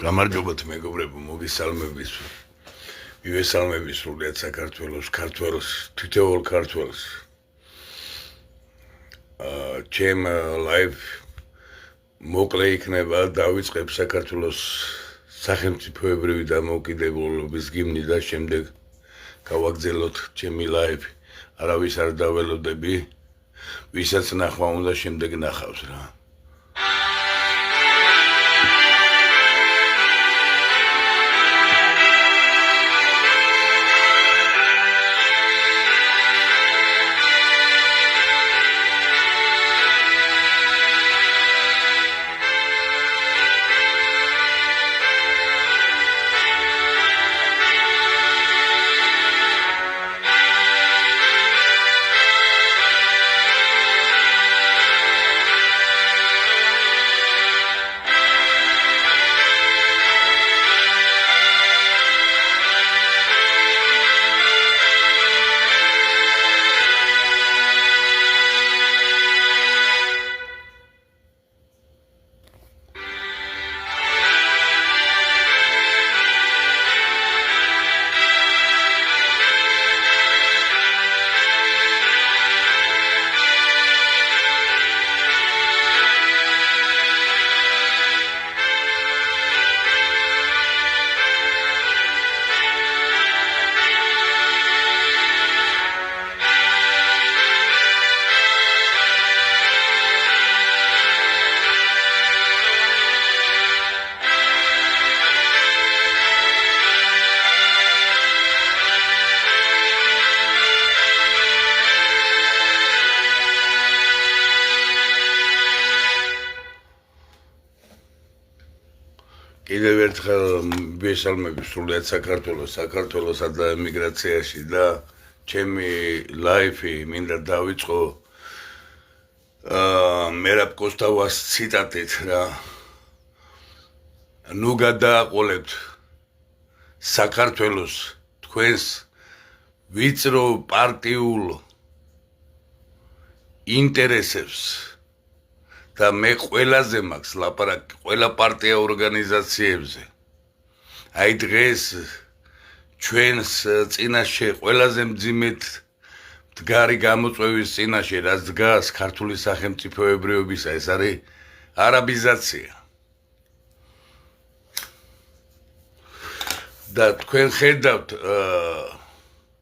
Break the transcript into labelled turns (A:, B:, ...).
A: გამარჯობათ მეგობრებო, მოგესალმებით. მივესალმებით სრულიად საქართველოს, თითოეულ ქართველს. ჩემ ლაივ მოკლე იქნება, დავიწყებ საქართველოს სახელმწიფოებრივი დამოუკიდებლობის გიმნი და შემდეგ გავაგრძელოთ ჩემი ლაივი. არავის არ დაველოდები, ვისაც ნახვა უნდა შემდეგ ნახავს რა. კიდევ ერთხელ მივესალმებით სრულიად საქართველოსა და ემიგრაციაში და ჩემი ლაივი მინდა დავიწყო მერაბ კოსტავას ციტატით რა. ნუ გადააყოლებთ საქართველოს თქვენს ვიწრო პარტიულ ინტერესებს და მე ყველაზე მაქვს ლაპარაკი ყველა პარტია ორგანიზაციებზე. აი დღეს ჩვენს წინაშე ყველაზე მძიმედ მდგარი გამოწვევის წინაშე რაც დგას ქართული სახელმწიფოებრიობისა, ეს არის არაბიზაცია. და თქვენ ხედავთ